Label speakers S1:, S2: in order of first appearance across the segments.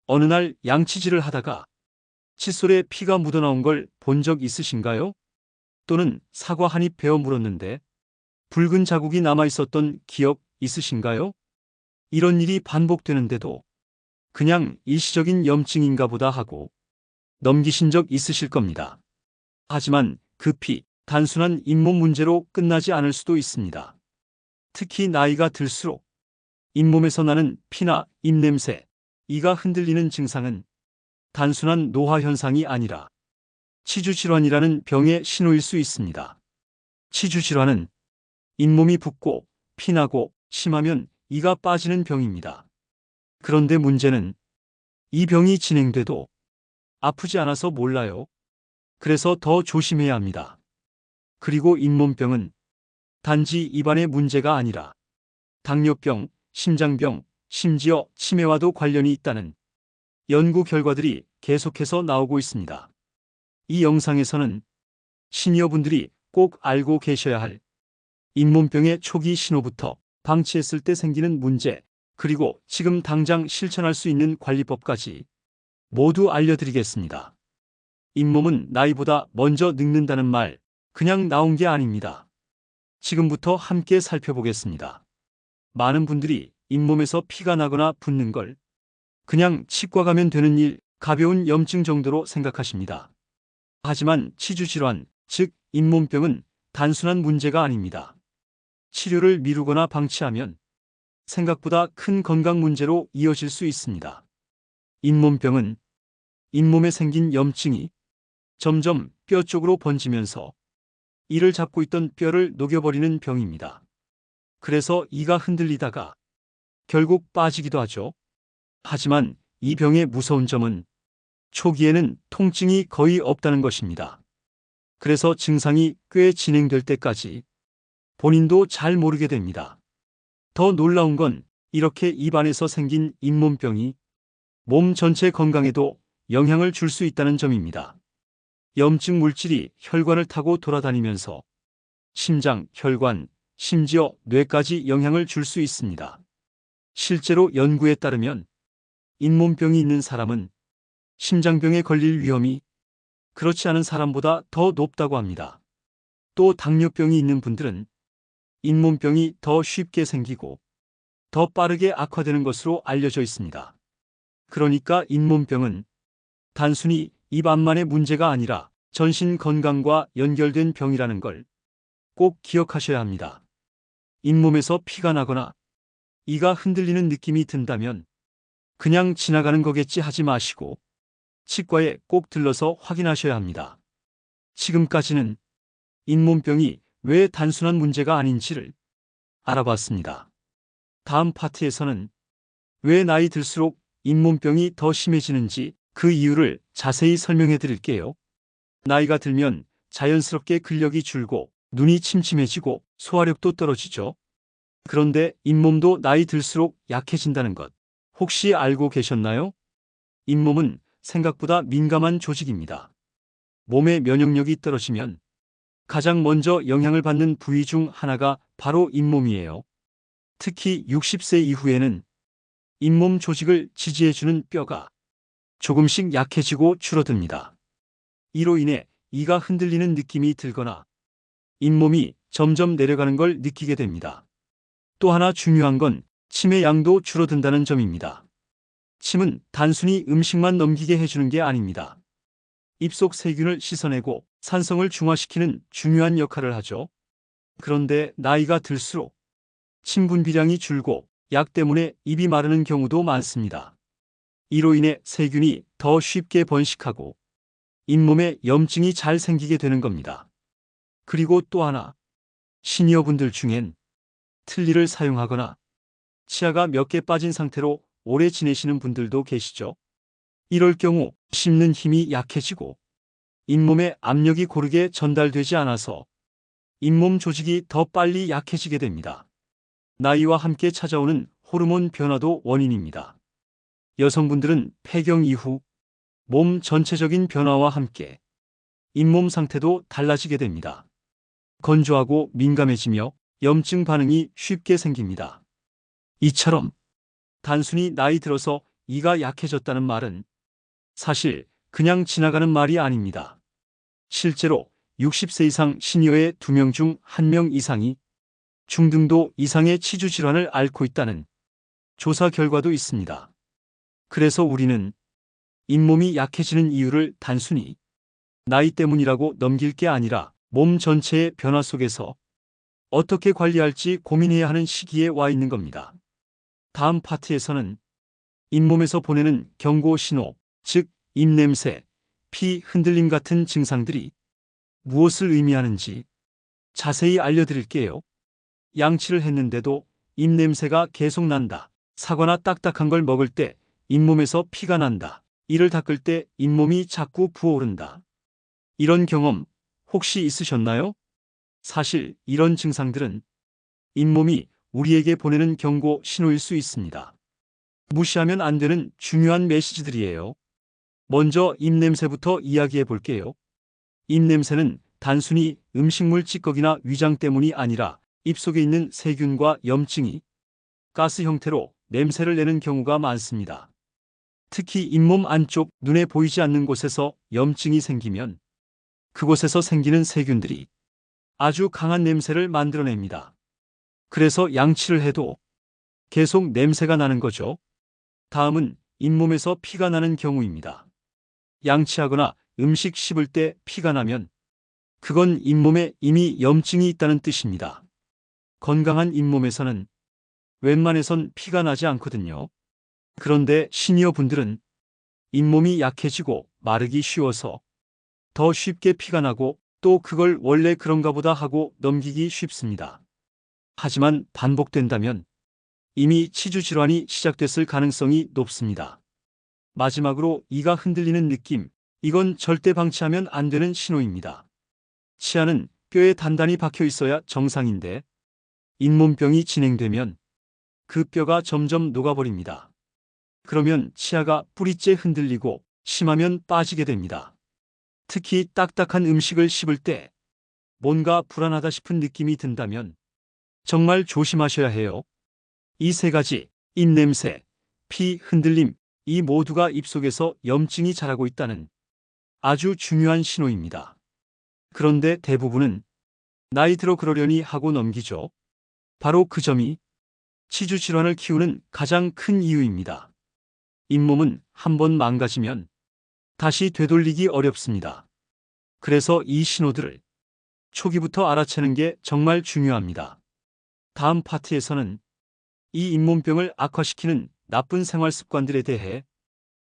S1: 어느 날 양치질을 하다가 칫솔에 피가 묻어나온 걸 본 적 있으신가요? 또는 사과 한 입 베어 물었는데 붉은 자국이 남아 있었던 기억 있으신가요? 이런 일이 반복되는데도 그냥 일시적인 염증인가 보다 하고 넘기신 적 있으실 겁니다. 하지만 그 피, 단순한 잇몸 문제로 끝나지 않을 수도 있습니다. 특히 나이가 들수록 잇몸에서 나는 피나 입냄새, 이가 흔들리는 증상은 단순한 노화 현상이 아니라 치주질환이라는 병의 신호일 수 있습니다. 치주질환은 잇몸이 붓고 피나고 심하면 이가 빠지는 병입니다. 그런데 문제는 이 병이 진행돼도 아프지 않아서 몰라요. 그래서 더 조심해야 합니다. 그리고 잇몸병은 단지 입안의 문제가 아니라 당뇨병, 심장병, 심지어 치매와도 관련이 있다는 연구 결과들이 계속해서 나오고 있습니다. 이 영상에서는 시니어분들이 꼭 알고 계셔야 할 잇몸병의 초기 신호부터 방치했을 때 생기는 문제, 그리고 지금 당장 실천할 수 있는 관리법까지 모두 알려드리겠습니다. 잇몸은 나이보다 먼저 늙는다는 말, 그냥 나온 게 아닙니다. 지금부터 함께 살펴보겠습니다. 많은 분들이 잇몸에서 피가 나거나 붓는 걸 그냥 치과 가면 되는 일, 가벼운 염증 정도로 생각하십니다. 하지만 치주질환, 즉 잇몸병은 단순한 문제가 아닙니다. 치료를 미루거나 방치하면 생각보다 큰 건강 문제로 이어질 수 있습니다. 잇몸병은 잇몸에 생긴 염증이 점점 뼈 쪽으로 번지면서 이를 잡고 있던 뼈를 녹여버리는 병입니다. 그래서 이가 흔들리다가 결국 빠지기도 하죠. 하지만 이 병의 무서운 점은 초기에는 통증이 거의 없다는 것입니다. 그래서 증상이 꽤 진행될 때까지 본인도 잘 모르게 됩니다. 더 놀라운 건 이렇게 입안에서 생긴 잇몸병이 몸 전체 건강에도 영향을 줄 수 있다는 점입니다. 염증 물질이 혈관을 타고 돌아다니면서 심장, 혈관, 심지어 뇌까지 영향을 줄 수 있습니다. 실제로 연구에 따르면 잇몸병이 있는 사람은 심장병에 걸릴 위험이 그렇지 않은 사람보다 더 높다고 합니다. 또 당뇨병이 있는 분들은 잇몸병이 더 쉽게 생기고 더 빠르게 악화되는 것으로 알려져 있습니다. 그러니까 잇몸병은 단순히 입 안만의 문제가 아니라 전신 건강과 연결된 병이라는 걸 꼭 기억하셔야 합니다. 잇몸에서 피가 나거나 이가 흔들리는 느낌이 든다면 그냥 지나가는 거겠지 하지 마시고 치과에 꼭 들러서 확인하셔야 합니다. 지금까지는 잇몸병이 왜 단순한 문제가 아닌지를 알아봤습니다. 다음 파트에서는 왜 나이 들수록 잇몸병이 더 심해지는지 그 이유를 자세히 설명해 드릴게요. 나이가 들면 자연스럽게 근력이 줄고 눈이 침침해지고 소화력도 떨어지죠. 그런데 잇몸도 나이 들수록 약해진다는 것 혹시 알고 계셨나요? 잇몸은 생각보다 민감한 조직입니다. 몸의 면역력이 떨어지면 가장 먼저 영향을 받는 부위 중 하나가 바로 잇몸이에요. 특히 60세 이후에는 잇몸 조직을 지지해주는 뼈가 조금씩 약해지고 줄어듭니다. 이로 인해 이가 흔들리는 느낌이 들거나 잇몸이 점점 내려가는 걸 느끼게 됩니다. 또 하나 중요한 건 침의 양도 줄어든다는 점입니다. 침은 단순히 음식만 넘기게 해주는 게 아닙니다. 입속 세균을 씻어내고 산성을 중화시키는 중요한 역할을 하죠. 그런데 나이가 들수록 침 분비량이 줄고 약 때문에 입이 마르는 경우도 많습니다. 이로 인해 세균이 더 쉽게 번식하고 잇몸에 염증이 잘 생기게 되는 겁니다. 그리고 또 하나, 시니어분들 중엔 틀니를 사용하거나 치아가 몇 개 빠진 상태로 오래 지내시는 분들도 계시죠. 이럴 경우 씹는 힘이 약해지고 잇몸에 압력이 고르게 전달되지 않아서 잇몸 조직이 더 빨리 약해지게 됩니다. 나이와 함께 찾아오는 호르몬 변화도 원인입니다. 여성분들은 폐경 이후 몸 전체적인 변화와 함께 잇몸 상태도 달라지게 됩니다. 건조하고 민감해지며 염증 반응이 쉽게 생깁니다. 이처럼 단순히 나이 들어서 이가 약해졌다는 말은 사실 그냥 지나가는 말이 아닙니다. 실제로 60세 이상 시니어의 2명 중 1명 이상이 중등도 이상의 치주 질환을 앓고 있다는 조사 결과도 있습니다. 그래서 우리는 잇몸이 약해지는 이유를 단순히 나이 때문이라고 넘길 게 아니라 몸 전체의 변화 속에서 어떻게 관리할지 고민해야 하는 시기에 와 있는 겁니다. 다음 파트에서는 잇몸에서 보내는 경고 신호, 즉 입냄새, 피 흔들림 같은 증상들이 무엇을 의미하는지 자세히 알려드릴게요. 양치를 했는데도 입냄새가 계속 난다. 사과나 딱딱한 걸 먹을 때 잇몸에서 피가 난다. 이를 닦을 때 잇몸이 자꾸 부어오른다. 이런 경험 혹시 있으셨나요? 사실 이런 증상들은 잇몸이 우리에게 보내는 경고 신호일 수 있습니다. 무시하면 안 되는 중요한 메시지들이에요. 먼저 입냄새부터 이야기해 볼게요. 입냄새는 단순히 음식물 찌꺼기나 위장 때문이 아니라 입속에 있는 세균과 염증이 가스 형태로 냄새를 내는 경우가 많습니다. 특히 잇몸 안쪽 눈에 보이지 않는 곳에서 염증이 생기면 그곳에서 생기는 세균들이 아주 강한 냄새를 만들어냅니다. 그래서 양치를 해도 계속 냄새가 나는 거죠. 다음은 잇몸에서 피가 나는 경우입니다. 양치하거나 음식 씹을 때 피가 나면 그건 잇몸에 이미 염증이 있다는 뜻입니다. 건강한 잇몸에서는 웬만해선 피가 나지 않거든요. 그런데 시니어 분들은 잇몸이 약해지고 마르기 쉬워서 더 쉽게 피가 나고 또 그걸 원래 그런가 보다 하고 넘기기 쉽습니다. 하지만 반복된다면 이미 치주 질환이 시작됐을 가능성이 높습니다. 마지막으로 이가 흔들리는 느낌, 이건 절대 방치하면 안 되는 신호입니다. 치아는 뼈에 단단히 박혀 있어야 정상인데 잇몸병이 진행되면 그 뼈가 점점 녹아버립니다. 그러면 치아가 뿌리째 흔들리고 심하면 빠지게 됩니다. 특히 딱딱한 음식을 씹을 때 뭔가 불안하다 싶은 느낌이 든다면 정말 조심하셔야 해요. 이 세 가지, 입냄새, 피 흔들림, 이 모두가 입속에서 염증이 자라고 있다는 아주 중요한 신호입니다. 그런데 대부분은 나이 들어 그러려니 하고 넘기죠. 바로 그 점이 치주 질환을 키우는 가장 큰 이유입니다. 잇몸은 한번 망가지면 다시 되돌리기 어렵습니다. 그래서 이 신호들을 초기부터 알아채는 게 정말 중요합니다. 다음 파트에서는 이 잇몸병을 악화시키는 나쁜 생활 습관들에 대해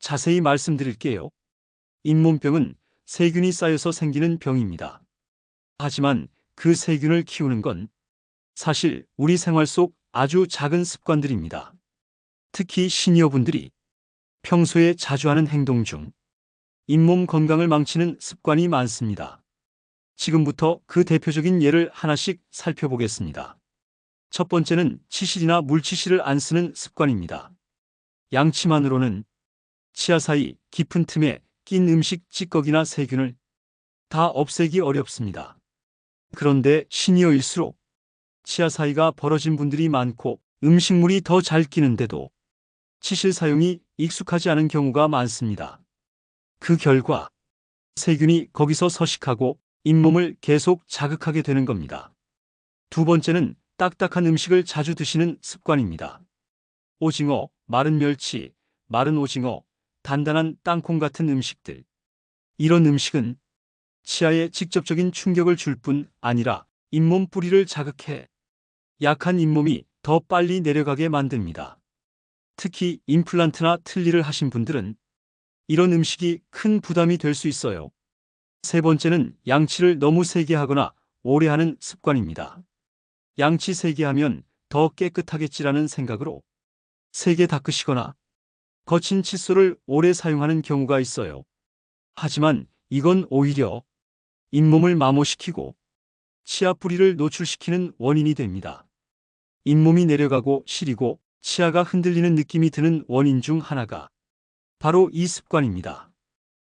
S1: 자세히 말씀드릴게요. 잇몸병은 세균이 쌓여서 생기는 병입니다. 하지만 그 세균을 키우는 건 사실 우리 생활 속 아주 작은 습관들입니다. 특히 시니어분들이 평소에 자주 하는 행동 중 잇몸 건강을 망치는 습관이 많습니다. 지금부터 그 대표적인 예를 하나씩 살펴보겠습니다. 첫 번째는 치실이나 물치실을 안 쓰는 습관입니다. 양치만으로는 치아 사이 깊은 틈에 낀 음식 찌꺼기나 세균을 다 없애기 어렵습니다. 그런데 시니어일수록 치아 사이가 벌어진 분들이 많고 음식물이 더 잘 끼는데도 치실 사용이 익숙하지 않은 경우가 많습니다. 그 결과 세균이 거기서 서식하고 잇몸을 계속 자극하게 되는 겁니다. 두 번째는 딱딱한 음식을 자주 드시는 습관입니다. 오징어, 마른 멸치, 마른 오징어, 단단한 땅콩 같은 음식들. 이런 음식은 치아에 직접적인 충격을 줄 뿐 아니라 잇몸 뿌리를 자극해 약한 잇몸이 더 빨리 내려가게 만듭니다. 특히 임플란트나 틀니를 하신 분들은 이런 음식이 큰 부담이 될 수 있어요. 세 번째는 양치를 너무 세게 하거나 오래 하는 습관입니다. 양치 세게 하면 더 깨끗하겠지라는 생각으로 세게 닦으시거나 거친 칫솔을 오래 사용하는 경우가 있어요. 하지만 이건 오히려 잇몸을 마모시키고 치아 뿌리를 노출시키는 원인이 됩니다. 잇몸이 내려가고 시리고 치아가 흔들리는 느낌이 드는 원인 중 하나가 바로 이 습관입니다.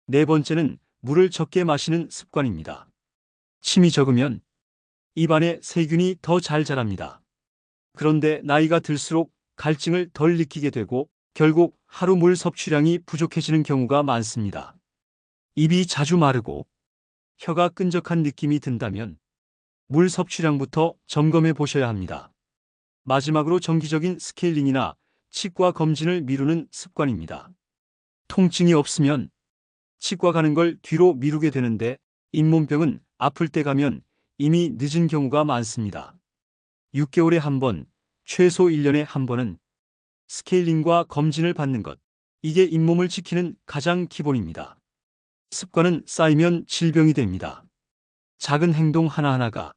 S1: 네 번째는 물을 적게 마시는 습관입니다. 침이 적으면 입안에 세균이 더 잘 자랍니다. 그런데 나이가 들수록 갈증을 덜 느끼게 되고 결국 하루 물 섭취량이 부족해지는 경우가 많습니다. 입이 자주 마르고 혀가 끈적한 느낌이 든다면 물 섭취량부터 점검해 보셔야 합니다. 마지막으로 정기적인 스케일링이나 치과 검진을 미루는 습관입니다. 통증이 없으면 치과 가는 걸 뒤로 미루게 되는데 잇몸병은 아플 때 가면 이미 늦은 경우가 많습니다. 6개월에 한 번, 최소 1년에 한 번은 스케일링과 검진을 받는 것. 이게 잇몸을 지키는 가장 기본입니다. 습관은 쌓이면 질병이 됩니다. 작은 행동 하나하나가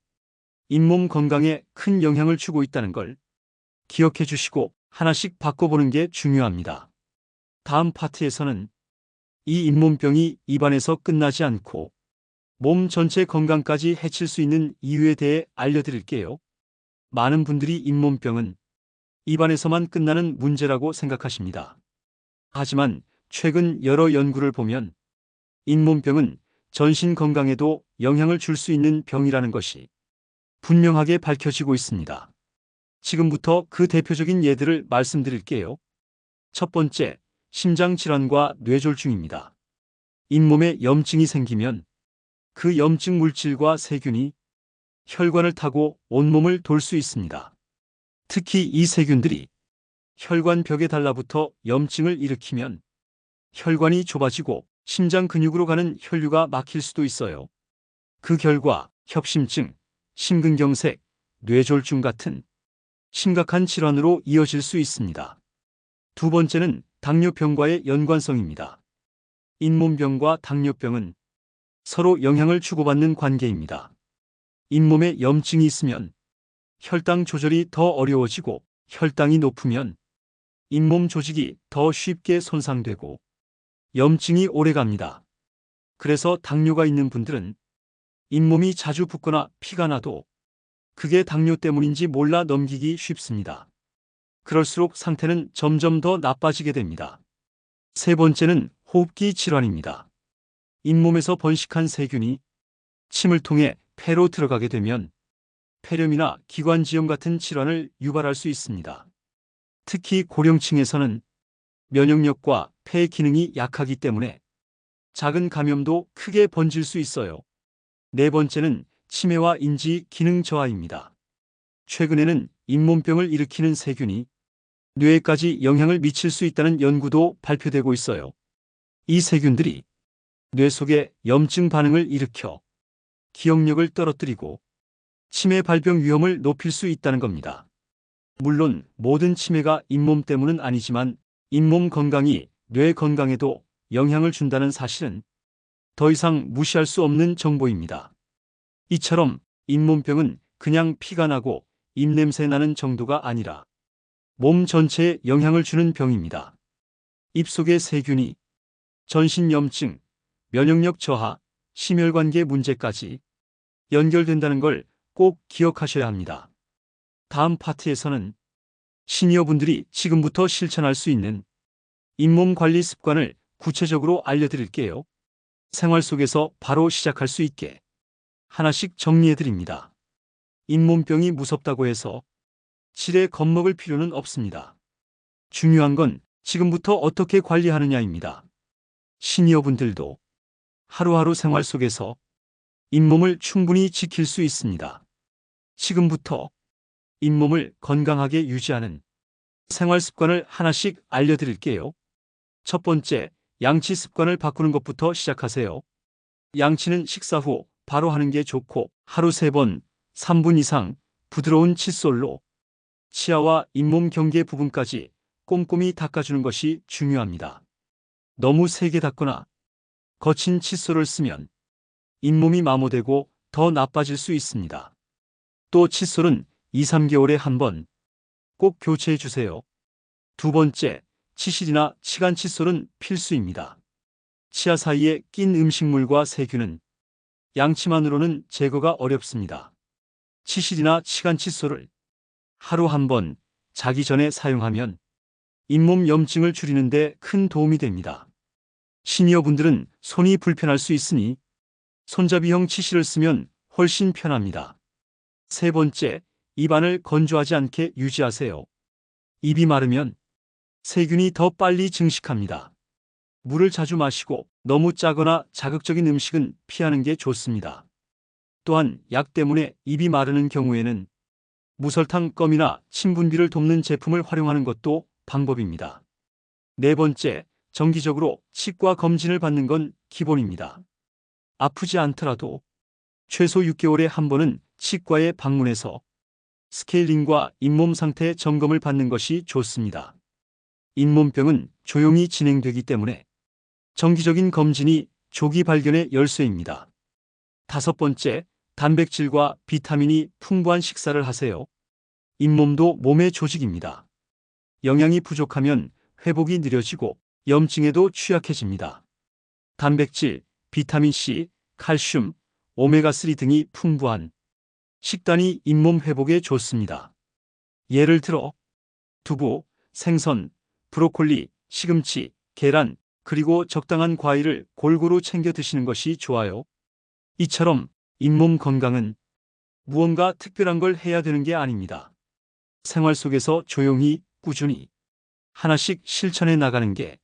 S1: 잇몸 건강에 큰 영향을 주고 있다는 걸 기억해 주시고 하나씩 바꿔보는 게 중요합니다. 다음 파트에서는 이 잇몸병이 입안에서 끝나지 않고 몸 전체 건강까지 해칠 수 있는 이유에 대해 알려드릴게요. 많은 분들이 잇몸병은 입안에서만 끝나는 문제라고 생각하십니다. 하지만 최근 여러 연구를 보면 잇몸병은 전신 건강에도 영향을 줄 수 있는 병이라는 것이 분명하게 밝혀지고 있습니다. 지금부터 그 대표적인 예들을 말씀드릴게요. 첫 번째, 심장질환과 뇌졸중입니다. 잇몸에 염증이 생기면 그 염증 물질과 세균이 혈관을 타고 온몸을 돌 수 있습니다. 특히 이 세균들이 혈관 벽에 달라붙어 염증을 일으키면 혈관이 좁아지고 심장 근육으로 가는 혈류가 막힐 수도 있어요. 그 결과 협심증, 심근경색, 뇌졸중 같은 심각한 질환으로 이어질 수 있습니다. 두 번째는 당뇨병과의 연관성입니다. 잇몸병과 당뇨병은 서로 영향을 주고받는 관계입니다. 잇몸에 염증이 있으면 혈당 조절이 더 어려워지고 혈당이 높으면 잇몸 조직이 더 쉽게 손상되고 염증이 오래갑니다. 그래서 당뇨가 있는 분들은 잇몸이 자주 붓거나 피가 나도 그게 당뇨 때문인지 몰라 넘기기 쉽습니다. 그럴수록 상태는 점점 더 나빠지게 됩니다. 세 번째는 호흡기 질환입니다. 잇몸에서 번식한 세균이 침을 통해 폐로 들어가게 되면 폐렴이나 기관지염 같은 질환을 유발할 수 있습니다. 특히 고령층에서는 면역력과 폐 기능이 약하기 때문에 작은 감염도 크게 번질 수 있어요. 네 번째는 치매와 인지 기능 저하입니다. 최근에는 잇몸병을 일으키는 세균이 뇌에까지 영향을 미칠 수 있다는 연구도 발표되고 있어요. 이 세균들이 뇌 속에 염증 반응을 일으켜 기억력을 떨어뜨리고 치매 발병 위험을 높일 수 있다는 겁니다. 물론 모든 치매가 잇몸 때문은 아니지만 잇몸 건강이 뇌 건강에도 영향을 준다는 사실은 더 이상 무시할 수 없는 정보입니다. 이처럼 잇몸병은 그냥 피가 나고 입냄새 나는 정도가 아니라 몸 전체에 영향을 주는 병입니다. 입 속의 세균이 전신 염증, 면역력 저하, 심혈관계 문제까지 연결된다는 걸 꼭 기억하셔야 합니다. 다음 파트에서는 시니어분들이 지금부터 실천할 수 있는 잇몸 관리 습관을 구체적으로 알려드릴게요. 생활 속에서 바로 시작할 수 있게 하나씩 정리해드립니다. 잇몸병이 무섭다고 해서 질에 겁먹을 필요는 없습니다. 중요한 건 지금부터 어떻게 관리하느냐입니다. 시니어분들도 하루하루 생활 속에서 잇몸을 충분히 지킬 수 있습니다. 지금부터 잇몸을 건강하게 유지하는 생활 습관을 하나씩 알려드릴게요. 첫 번째, 양치 습관을 바꾸는 것부터 시작하세요. 양치는 식사 후 바로 하는 게 좋고 하루 3번, 3분 이상 부드러운 칫솔로 치아와 잇몸 경계 부분까지 꼼꼼히 닦아주는 것이 중요합니다. 너무 세게 닦거나 거친 칫솔을 쓰면 잇몸이 마모되고 더 나빠질 수 있습니다. 또 칫솔은 2, 3개월에 한 번 꼭 교체해 주세요. 두 번째, 치실이나 치간 칫솔은 필수입니다. 치아 사이에 낀 음식물과 세균은 양치만으로는 제거가 어렵습니다. 치실이나 치간 칫솔을 하루 한 번 자기 전에 사용하면 잇몸 염증을 줄이는 데 큰 도움이 됩니다. 시니어분들은 손이 불편할 수 있으니 손잡이형 치실을 쓰면 훨씬 편합니다. 세 번째, 입안을 건조하지 않게 유지하세요. 입이 마르면 세균이 더 빨리 증식합니다. 물을 자주 마시고 너무 짜거나 자극적인 음식은 피하는 게 좋습니다. 또한 약 때문에 입이 마르는 경우에는 무설탕 껌이나 침분비를 돕는 제품을 활용하는 것도 방법입니다. 네 번째, 정기적으로 치과 검진을 받는 건 기본입니다. 아프지 않더라도 최소 6개월에 한 번은 치과에 방문해서 스케일링과 잇몸 상태 점검을 받는 것이 좋습니다. 잇몸병은 조용히 진행되기 때문에 정기적인 검진이 조기 발견의 열쇠입니다. 다섯 번째, 단백질과 비타민이 풍부한 식사를 하세요. 잇몸도 몸의 조직입니다. 영양이 부족하면 회복이 느려지고 염증에도 취약해집니다. 단백질, 비타민C, 칼슘, 오메가3 등이 풍부한 식단이 잇몸 회복에 좋습니다. 예를 들어 두부, 생선, 브로콜리, 시금치, 계란, 그리고 적당한 과일을 골고루 챙겨 드시는 것이 좋아요. 이처럼 잇몸 건강은 무언가 특별한 걸 해야 되는 게 아닙니다. 생활 속에서 조용히, 꾸준히 하나씩 실천해 나가는 게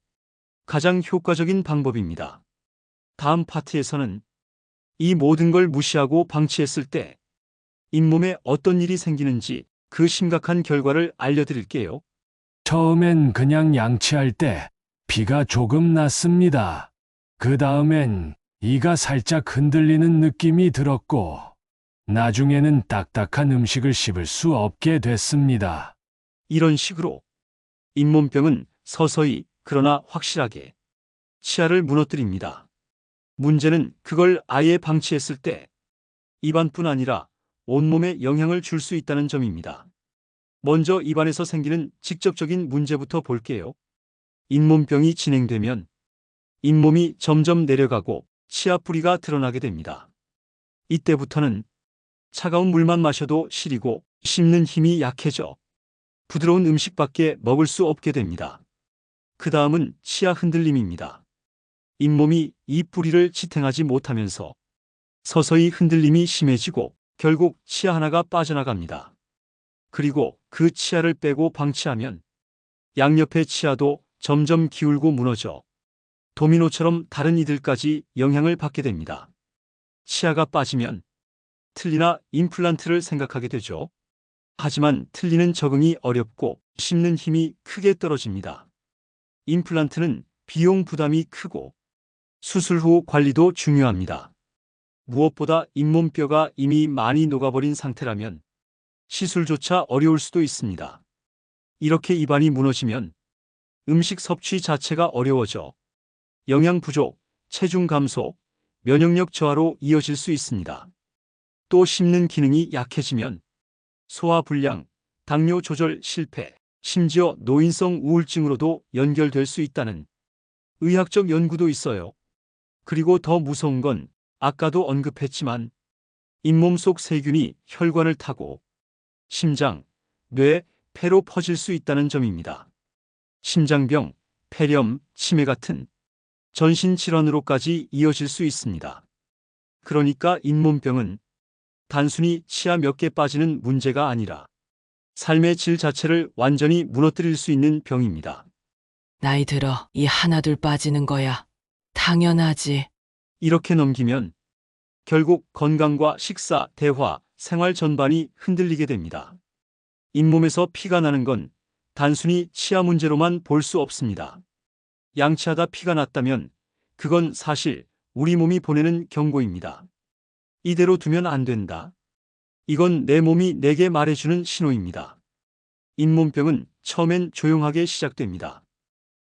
S1: 가장 효과적인 방법입니다. 다음 파트에서는 이 모든 걸 무시하고 방치했을 때 잇몸에 어떤 일이 생기는지 그 심각한 결과를 알려드릴게요.
S2: 처음엔 그냥 양치할 때 피가 조금 났습니다. 그 다음엔 이가 살짝 흔들리는 느낌이 들었고, 나중에는 딱딱한 음식을 씹을 수 없게 됐습니다.
S1: 이런 식으로 잇몸병은 서서히 그러나 확실하게 치아를 무너뜨립니다. 문제는 그걸 아예 방치했을 때 입안뿐 아니라 온몸에 영향을 줄 수 있다는 점입니다. 먼저 입안에서 생기는 직접적인 문제부터 볼게요. 잇몸병이 진행되면 잇몸이 점점 내려가고 치아 뿌리가 드러나게 됩니다. 이때부터는 차가운 물만 마셔도 시리고 씹는 힘이 약해져 부드러운 음식밖에 먹을 수 없게 됩니다. 그 다음은 치아 흔들림입니다. 잇몸이 이 뿌리를 지탱하지 못하면서 서서히 흔들림이 심해지고 결국 치아 하나가 빠져나갑니다. 그리고 그 치아를 빼고 방치하면 양옆의 치아도 점점 기울고 무너져 도미노처럼 다른 이들까지 영향을 받게 됩니다. 치아가 빠지면 틀니나 임플란트를 생각하게 되죠. 하지만 틀니는 적응이 어렵고 씹는 힘이 크게 떨어집니다. 임플란트는 비용 부담이 크고 수술 후 관리도 중요합니다. 무엇보다 잇몸뼈가 이미 많이 녹아버린 상태라면 시술조차 어려울 수도 있습니다. 이렇게 입안이 무너지면 음식 섭취 자체가 어려워져 영양 부족, 체중 감소, 면역력 저하로 이어질 수 있습니다. 또 씹는 기능이 약해지면 소화 불량, 당뇨 조절 실패, 심지어 노인성 우울증으로도 연결될 수 있다는 의학적 연구도 있어요. 그리고 더 무서운 건 아까도 언급했지만 잇몸 속 세균이 혈관을 타고 심장, 뇌, 폐로 퍼질 수 있다는 점입니다. 심장병, 폐렴, 치매 같은 전신 질환으로까지 이어질 수 있습니다. 그러니까 잇몸병은 단순히 치아 몇 개 빠지는 문제가 아니라 삶의 질 자체를 완전히 무너뜨릴 수 있는 병입니다.
S3: 나이 들어 이 하나둘 빠지는 거야. 당연하지.
S1: 이렇게 넘기면 결국 건강과 식사, 대화, 생활 전반이 흔들리게 됩니다. 잇몸에서 피가 나는 건 단순히 치아 문제로만 볼 수 없습니다. 양치하다 피가 났다면 그건 사실 우리 몸이 보내는 경고입니다. 이대로 두면 안 된다. 이건 내 몸이 내게 말해주는 신호입니다. 잇몸병은 처음엔 조용하게 시작됩니다.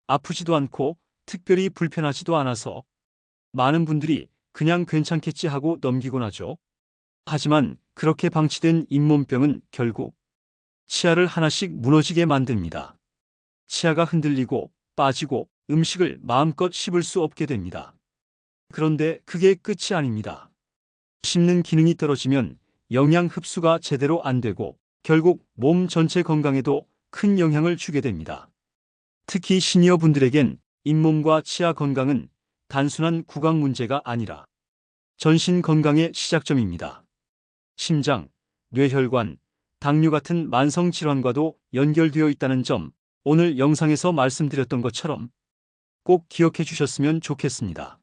S1: 아프지도 않고 특별히 불편하지도 않아서 많은 분들이 그냥 괜찮겠지 하고 넘기곤 하죠. 하지만 그렇게 방치된 잇몸병은 결국 치아를 하나씩 무너지게 만듭니다. 치아가 흔들리고 빠지고 음식을 마음껏 씹을 수 없게 됩니다. 그런데 그게 끝이 아닙니다. 씹는 기능이 떨어지면 영양 흡수가 제대로 안 되고 결국 몸 전체 건강에도 큰 영향을 주게 됩니다. 특히 시니어 분들에겐 잇몸과 치아 건강은 단순한 구강 문제가 아니라 전신 건강의 시작점입니다. 심장, 뇌혈관, 당뇨 같은 만성 질환과도 연결되어 있다는 점 오늘 영상에서 말씀드렸던 것처럼 꼭 기억해 주셨으면 좋겠습니다.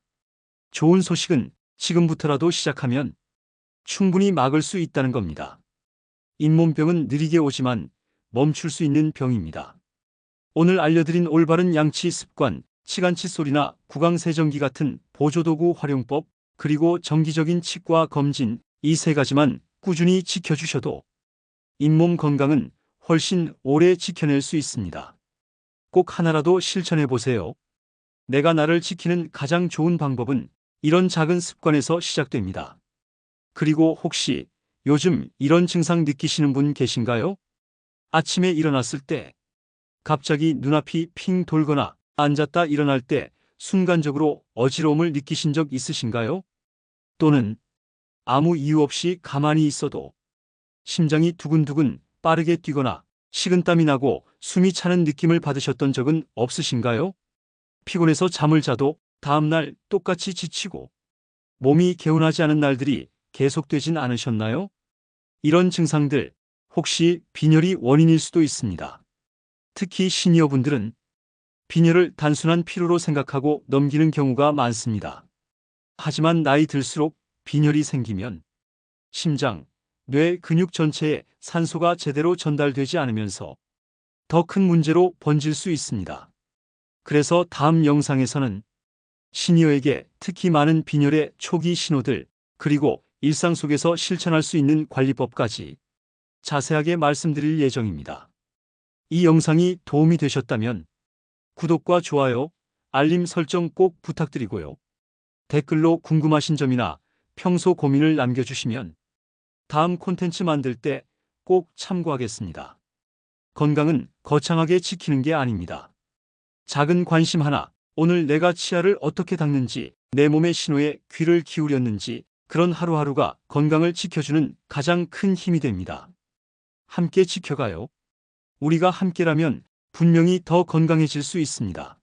S1: 좋은 소식은 지금부터라도 시작하면 충분히 막을 수 있다는 겁니다. 잇몸병은 느리게 오지만 멈출 수 있는 병입니다. 오늘 알려드린 올바른 양치 습관, 시간 칫솔이나 구강세정기 같은 보조도구 활용법, 그리고 정기적인 치과 검진, 이 세 가지만 꾸준히 지켜주셔도 잇몸 건강은 훨씬 오래 지켜낼 수 있습니다. 꼭 하나라도 실천해 보세요. 내가 나를 지키는 가장 좋은 방법은 이런 작은 습관에서 시작됩니다. 그리고 혹시 요즘 이런 증상 느끼시는 분 계신가요? 아침에 일어났을 때 갑자기 눈앞이 핑 돌거나 앉았다 일어날 때 순간적으로 어지러움을 느끼신 적 있으신가요? 또는 아무 이유 없이 가만히 있어도 심장이 두근두근 빠르게 뛰거나 식은땀이 나고 숨이 차는 느낌을 받으셨던 적은 없으신가요? 피곤해서 잠을 자도 다음날 똑같이 지치고 몸이 개운하지 않은 날들이 계속되진 않으셨나요? 이런 증상들 혹시 빈혈이 원인일 수도 있습니다. 특히 시니어분들은 빈혈을 단순한 피로로 생각하고 넘기는 경우가 많습니다. 하지만 나이 들수록 빈혈이 생기면 심장, 뇌 근육 전체에 산소가 제대로 전달되지 않으면서 더 큰 문제로 번질 수 있습니다. 그래서 다음 영상에서는 시니어에게 특히 많은 빈혈의 초기 신호들, 그리고 일상 속에서 실천할 수 있는 관리법까지 자세하게 말씀드릴 예정입니다. 이 영상이 도움이 되셨다면 구독과 좋아요, 알림 설정 꼭 부탁드리고요. 댓글로 궁금하신 점이나 평소 고민을 남겨주시면 다음 콘텐츠 만들 때 꼭 참고하겠습니다. 건강은 거창하게 지키는 게 아닙니다. 작은 관심 하나, 오늘 내가 치아를 어떻게 닦는지, 내 몸의 신호에 귀를 기울였는지, 그런 하루하루가 건강을 지켜주는 가장 큰 힘이 됩니다. 함께 지켜가요. 우리가 함께라면 분명히 더 건강해질 수 있습니다.